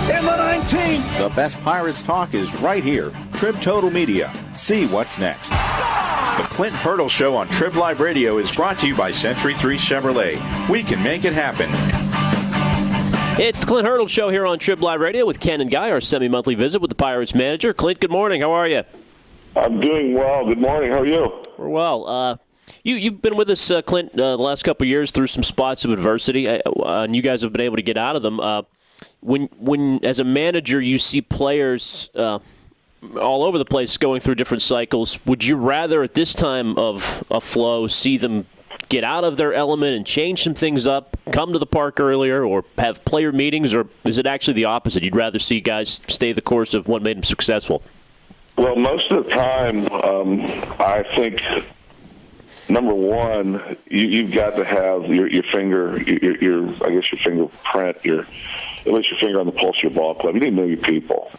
in the 19. The best Pirates talk is right here. Trib Total Media. See what's next. The Clint Hurdle Show on TribLIVE Radio is brought to you by Century 3 Chevrolet. We can make it happen. It's the Clint Hurdle Show here on TribLIVE Radio with Ken and Guy, our semi-monthly visit with the Pirates manager. Clint, good morning. How are you? I'm doing well. Good morning. How are you? We're well. You've been with us, Clint, the last couple of years through some spots of adversity, and you guys have been able to get out of them. When as a manager, you see players all over the place going through different cycles, would you rather at this time of a flow see them get out of their element and change some things up, come to the park earlier, or have player meetings, or is it actually the opposite? You'd rather see guys stay the course of what made them successful? Well, most of the time, I think, number one, you've got to have your finger, your fingerprint, at least your finger on the pulse of your ball club. You need to know your people.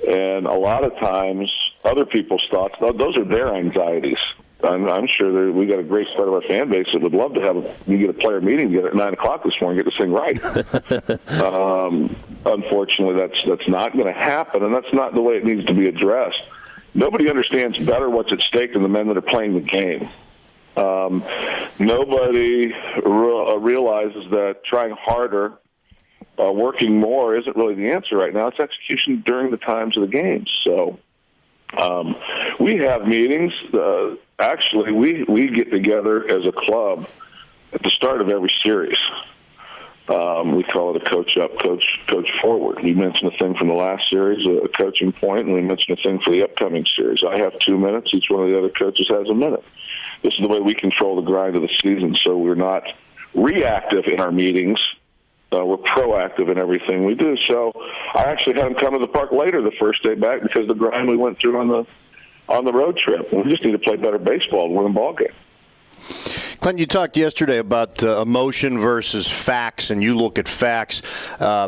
And a lot of times, other people's thoughts, those are their anxieties. I'm sure we got a great part of our fan base that would love to have get a player meeting together at 9 o'clock this morning, get this thing right. Unfortunately, that's not going to happen, and that's not the way it needs to be addressed. Nobody understands better what's at stake than the men that are playing the game. Nobody realizes that trying harder, working more isn't really the answer right now. It's execution during the times of the game. So we have meetings. Actually, we get together as a club at the start of every series. We call it a coach up, coach forward. We mentioned a thing from the last series, a coaching point, and we mentioned a thing for the upcoming series. I have 2 minutes. Each one of the other coaches has a minute. This is the way we control the grind of the season, so we're not reactive in our meetings. We're proactive in everything we do. So I actually had them come to the park later the first day back because of the grind we went through on the road trip. We just need to play better baseball to win a ball game. Clint, you talked yesterday about emotion versus facts, and you look at facts.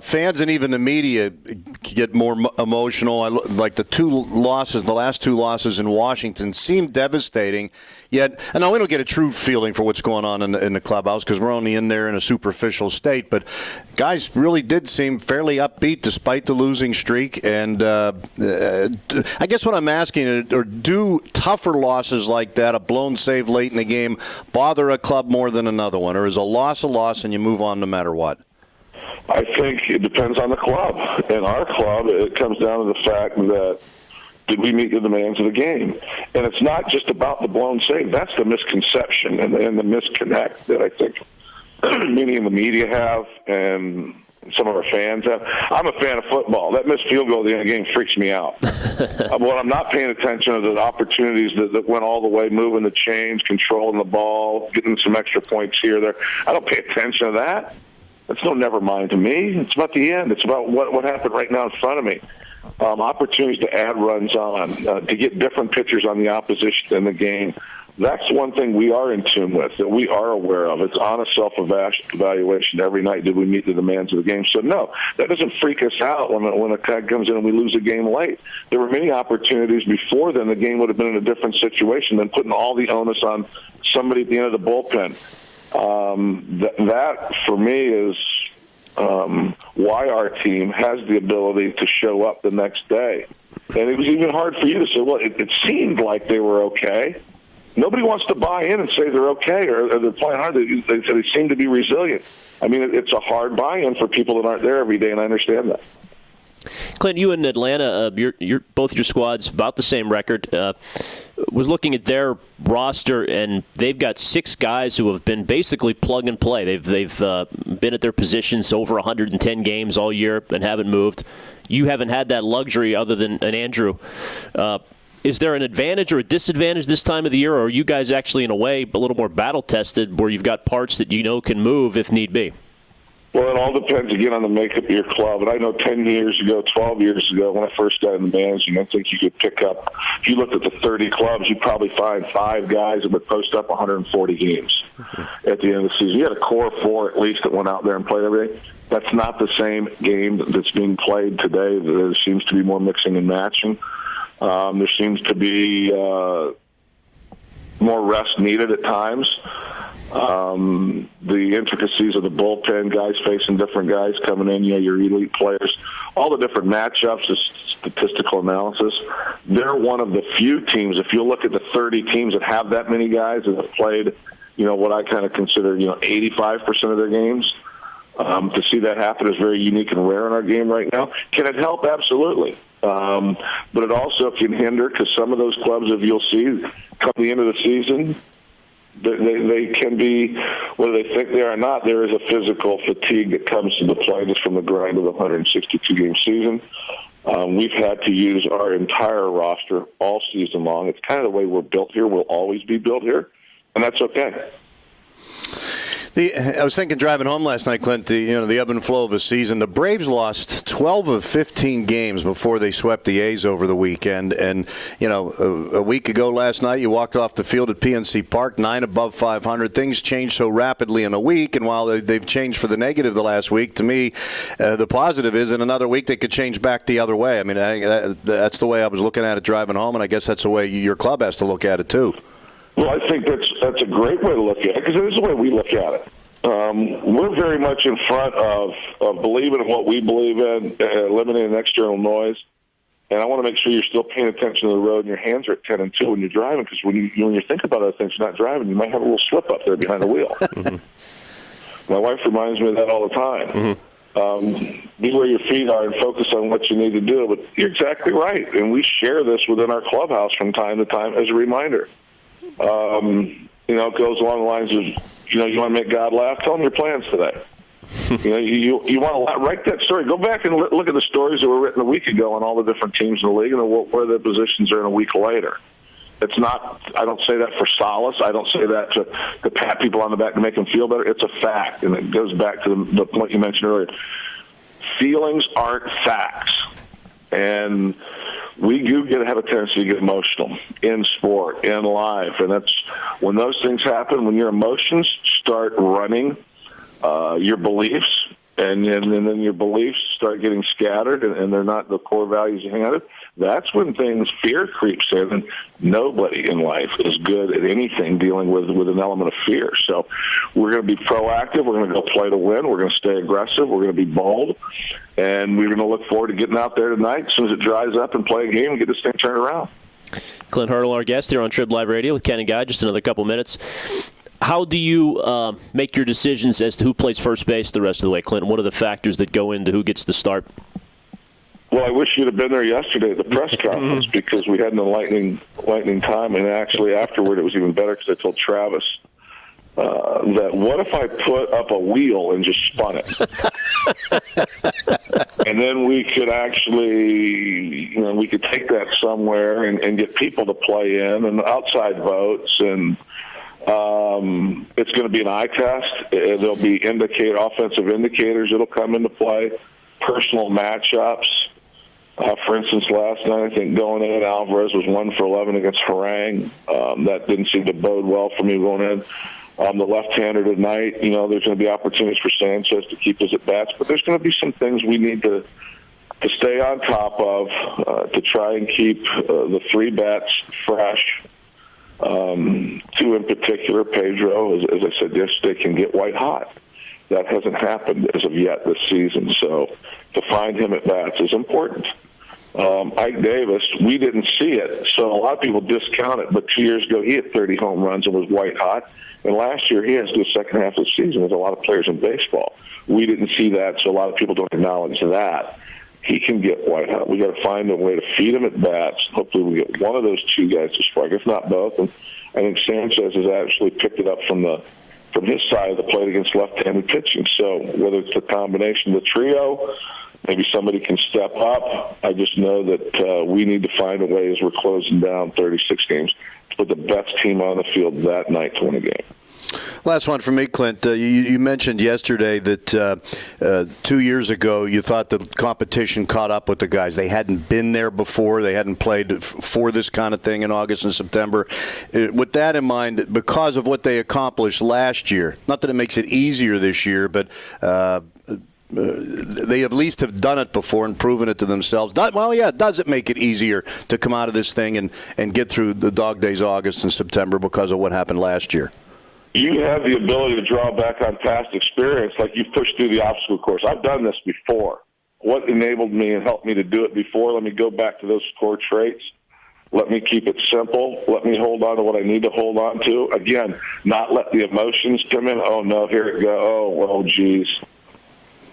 Fans and even the media get more emotional. Like the last two losses in Washington seemed devastating. Yet, and now we don't get a true feeling for what's going on in the clubhouse because we're only in there in a superficial state. But guys really did seem fairly upbeat despite the losing streak. And I guess what I'm asking is, or do tougher losses like that, a blown save late in the game, bother a club more than another one? Or is a loss and you move on no matter what? I think it depends on the club. In our club, it comes down to the fact that did we meet the demands of the game? And it's not just about the blown save. That's the misconception and the misconnect that I think many in the media have and some of our fans have. I'm a fan of football. That missed field goal at the end of the game freaks me out. What I'm not paying attention to the opportunities that went all the way, moving the chains, controlling the ball, getting some extra points here, there. I don't pay attention to that. That's no never mind to me. It's about the end. It's about what happened right now in front of me. Opportunities to add runs on, to get different pitchers on the opposition in the game. That's one thing we are in tune with, that we are aware of. It's honest self-evaluation every night. Did we meet the demands of the game? So, no, that doesn't freak us out when a guy comes in and we lose a game late. There were many opportunities before then. The game would have been in a different situation than putting all the onus on somebody at the end of the bullpen. That, for me, is why our team has the ability to show up the next day. And it was even hard for you to say, well, it seemed like they were okay. Nobody wants to buy in and say they're okay or they're playing hard. They seem to be resilient. I mean, it's a hard buy-in for people that aren't there every day, and I understand that. Clint, you in Atlanta, you're both your squads about the same record. Was looking at their roster, and they've got 6 guys who have been basically plug and play. They've been at their positions over 110 games all year and haven't moved. You haven't had that luxury other than an Andrew. Is there an advantage or a disadvantage this time of the year, or are you guys actually, in a way, a little more battle-tested where you've got parts that you know can move if need be? Well, it all depends, again, on the makeup of your club. And I know 10 years ago, 12 years ago, when I first got in the managing, I think you could pick up, if you looked at the 30 clubs, you'd probably find 5 guys that would post up 140 games at the end of the season. You had a core of 4 at least that went out there and played every day. That's not the same game that's being played today. There seems to be more mixing and matching. There seems to be more rest needed at times. the intricacies of the bullpen, guys facing different guys coming in, your elite players, all the different matchups, the statistical analysis. They're one of the few teams, if you look at the 30 teams that have that many guys that have played, what I kind of consider, 85% of their games. To see that happen is very unique and rare in our game right now. Can it help? Absolutely. But it also can hinder, because some of those clubs, if you'll see, come the end of the season, they can be, whether they think they are or not, there is a physical fatigue that comes to the play just from the grind of the 162-game season. We've had to use our entire roster all season long. It's kind of the way we're built here. We'll always be built here, and that's okay. I was thinking driving home last night, Clint, the ebb and flow of a season. The Braves lost 12 of 15 games before they swept the A's over the weekend. And, a week ago last night, you walked off the field at PNC Park, 9 above 500. Things changed so rapidly in a week. And while they've changed for the negative the last week, to me, the positive is in another week they could change back the other way. I mean, that's the way I was looking at it driving home. And I guess that's the way your club has to look at it, too. Well, I think that's a great way to look at it, because it is the way we look at it. We're very much in front of believing in what we believe in, eliminating external noise. And I want to make sure you're still paying attention to the road and your hands are at 10 and 2 when you're driving, because when you think about other things, you're not driving, you might have a little slip up there behind the wheel. Mm-hmm. My wife reminds me of that all the time. Mm-hmm. Be where your feet are and focus on what you need to do. But you're exactly right. And we share this within our clubhouse from time to time as a reminder. It goes along the lines of, you want to make God laugh, tell him your plans today. You want to write that story. Go back and look at the stories that were written a week ago on all the different teams in the league and where their positions are in a week later. It's not, I don't say that for solace. I don't say that to pat people on the back to make them feel better. It's a fact, and it goes back to the point you mentioned earlier. Feelings aren't facts. And we do have a tendency to get emotional in sport, in life. And that's when those things happen, when your emotions start running your beliefs, and then your beliefs start getting scattered, and they're not the core values you hang on to. That's when fear creeps in, and nobody in life is good at anything dealing with an element of fear. So we're going to be proactive. We're going to go play to win. We're going to stay aggressive. We're going to be bold. And we're going to look forward to getting out there tonight as soon as it dries up and play a game and get this thing turned around. Clint Hurdle, our guest here on TribLIVE Radio with Ken and Guy. Just another couple minutes. How do you make your decisions as to who plays first base the rest of the way, Clint? What are the factors that go into who gets the start? Well, I wish you'd have been there yesterday at the press conference, because we had an enlightening time, and actually afterward it was even better, because I told Travis that what if I put up a wheel and just spun it? And then we could actually, we could take that somewhere and get people to play in and outside votes, and it's going to be an eye test. There'll be offensive indicators that'll come into play, personal matchups. For instance, last night, I think going in, Alvarez was 1 for 11 against Harang. That didn't seem to bode well for me going in. The left-hander tonight, there's going to be opportunities for Sanchez to keep his at-bats, but there's going to be some things we need to stay on top of to try and keep the 3 bats fresh. 2 in particular, Pedro, as I said yesterday, can get white hot. That hasn't happened as of yet this season, so to find him at bats is important. Ike Davis, we didn't see it, so a lot of people discount it, but 2 years ago he hit 30 home runs and was white hot, and last year he has to do the second half of the season with a lot of players in baseball. We didn't see that, so a lot of people don't acknowledge that. He can get white hot. We got to find a way to feed him at bats. Hopefully we get one of those 2 guys to spark, if not both, and I think Sanchez has actually picked it up from his side of the plate against left-handed pitching. So whether it's the combination of the trio, maybe somebody can step up. I just know that we need to find a way, as we're closing down 36 games, to put the best team on the field that night to win a game. Last one for me, Clint. You mentioned yesterday that 2 years ago you thought the competition caught up with the guys. They hadn't been there before. They hadn't played for this kind of thing in August and September. With that in mind, because of what they accomplished last year, not that it makes it easier this year, but they at least have done it before and proven it to themselves. Does it make it easier to come out of this thing and get through the dog days August and September because of what happened last year? you have the ability to draw back on past experience, like you've pushed through the obstacle course. I've done this before. What enabled me and helped me to do it before? Let me go back to those core traits. Let me keep it simple. Let me hold on to what I need to hold on to. Again, not let the emotions come in. Oh, no, here it goes. Oh, well, geez.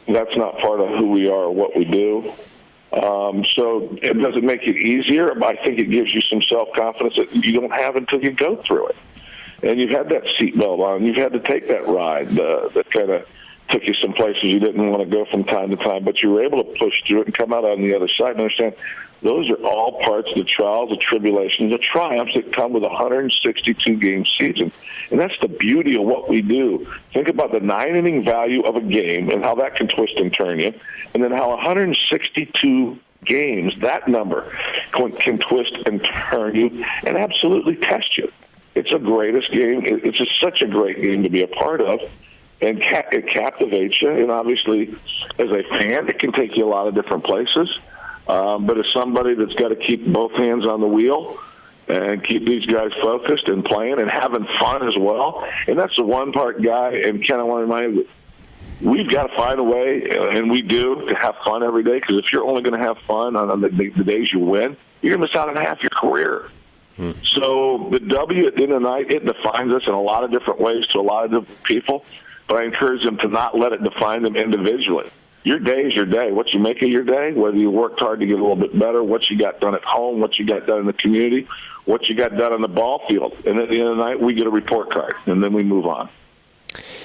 That's not part of who we are or what we do. So it doesn't make it easier, but I think it gives you some self-confidence that you don't have until you go through it. And you've had that seatbelt on. You've had to take that ride that kind of took you some places you didn't want to go from time to time, but you were able to push through it and come out on the other side and understand those are all parts of the trials, the tribulations, the triumphs that come with a 162-game season. And that's the beauty of what we do. Think about the 9-inning value of a game and how that can twist and turn you, and then how 162 games, that number, can twist and turn you and absolutely test you. It's the greatest game. It's just such a great game to be a part of. And it captivates you. And obviously, as a fan, it can take you a lot of different places. But as somebody that's got to keep both hands on the wheel and keep these guys focused and playing and having fun as well. And that's the one part, Guy, and Ken, I want to remind you, we've got to find a way, and we do, to have fun every day. Because if you're only going to have fun on the days you win, you're going to miss out on half your career. So the W at the end of the night, it defines us in a lot of different ways to a lot of different people. But I encourage them to not let it define them individually. Your day is your day. What you make of your day, whether you worked hard to get a little bit better, what you got done at home, what you got done in the community, what you got done on the ball field. And at the end of the night, we get a report card, and then we move on.